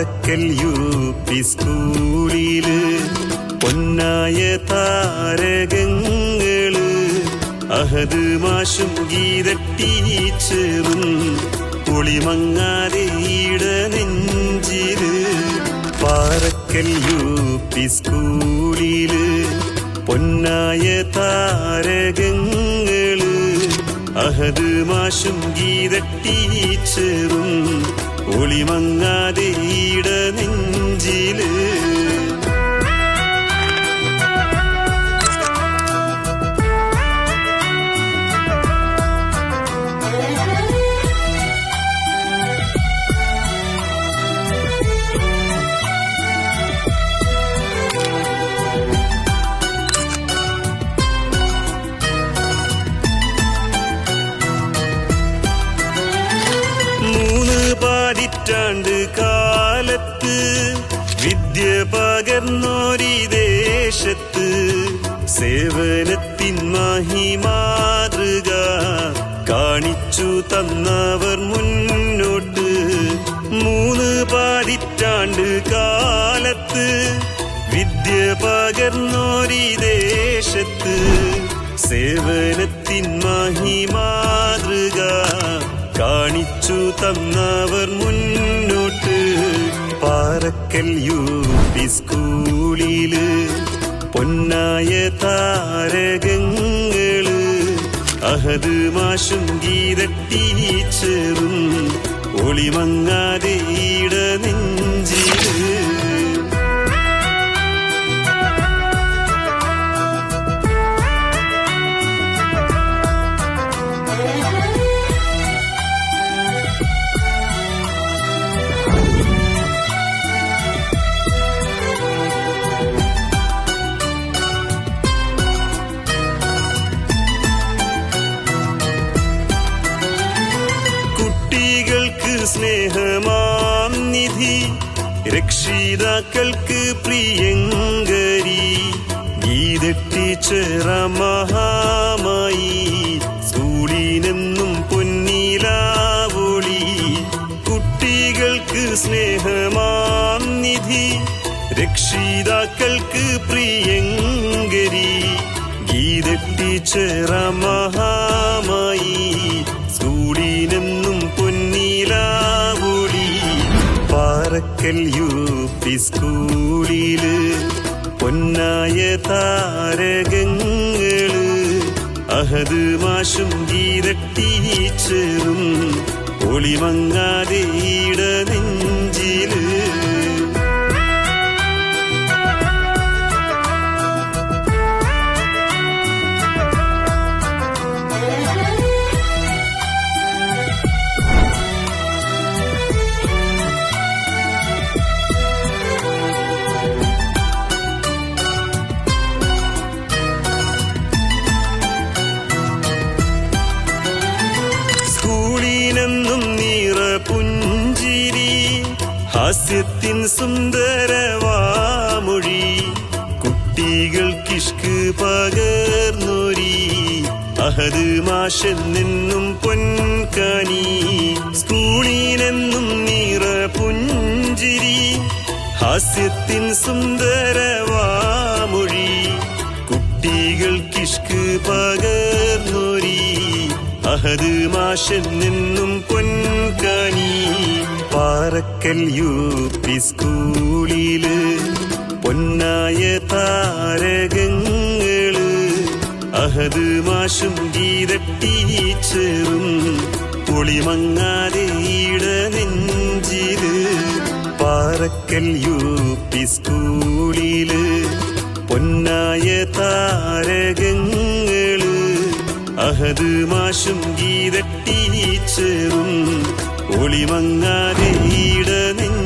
Parakkal UP. സ്കൂളില് പൊന്നായ താരകങ്ങള് അഹദ് മാഷും ഗീത ടീച്ചറും പൊളിമങ്ങാതെ ഈട നെഞ്ചില്. പാറക്കൽ യു.പി. സ്കൂളില് പൊന്നായ താരകങ്ങള് അഹദ് മാഷും ഗീത ടീച്ചറും ഒളിമങ്ങാതെ ഈട നെഞ്ചില്. പതിറ്റാണ്ട് കാലത്ത് വിദ്യ പകർന്നോരീ ദേശത്ത് സേവനത്തിൻ മഹിമാതൃക കാണിച്ചു തന്നവർ മുന്നോട്ട്. 3 പതിറ്റാണ്ട് കാലത്ത് വിദ്യ പകർന്നോരീ ദേശത്ത് സേവനത്തിൻ മഹിമാതൃക കാണിച്ചു തന്നവർ മുന്നോട്ട്. പാറക്കൽ യു.പി. സ്കൂളില് പൊന്നായ താരകങ്ങള് അഹദ് മാഷും ഗീത ടീച്ചറും ഒളിമങ്ങാതെ ഈട നെഞ്ചില്. കുട്ടികൾക്ക് സ്നേഹമാം നിധി, രക്ഷിതാക്കൾക്ക് പ്രിയങ്കരി, ഗീത ടീച്ചറ മഹാമായി സ്കൂളിനെന്നും പൊന്നിലാവൊളി. കുട്ടികൾക്ക് സ്നേഹമാം നിധി, രക്ഷിതാക്കൾക്ക് പ്രിയങ്കരി, ഗീത ടീച്ചറ മഹാമായി സ്കൂളിനെന്നും പൊന്നിലാവൊളി. പാറക്കൽ യു.പി. സ്കൂളില് പൊന്നായ താരകങ്ങള് അഹദ് മാഷും ഗീത ടീച്ചറും ഒളിമങ്ങാതെ ഈട നെഞ്ചില്. സ്കൂളിനെന്നും നിറ പുഞ്ചിരി, ഹാസ്യത്തിൻ സുന്ദരവാമൊഴി, കുട്ടികൾക്കിഷ്ക് പകർന്നൊരി അഹദ് മാഷെന്നെന്നും പൊൻകാനി. സ്കൂളിനെന്നും നിറ പുഞ്ചിരി, ഹാസ്യത്തിൻ സുന്ദരവാമൊഴി, കുട്ടികൾക്കിഷ്ക് പകർന്നൊരി അഹദ് മാഷെന്നെന്നും പൊൻകാനി. പാറക്കൽ യു.പി. സ്കൂളില് പൊന്നായ താരകങ്ങള് അഹദ് മാഷും ഗീത ടീച്ചറും പൊളിമങ്ങാതെ ഈട നെഞ്ചില്. പാറക്കൽ യു.പി. സ്കൂളില് പൊന്നായ താരകങ്ങള് അഹദ് മാഷും ഗീത ടീച്ചറും ഒളിമങ്ങാതെ ഈട നെഞ്ചില്.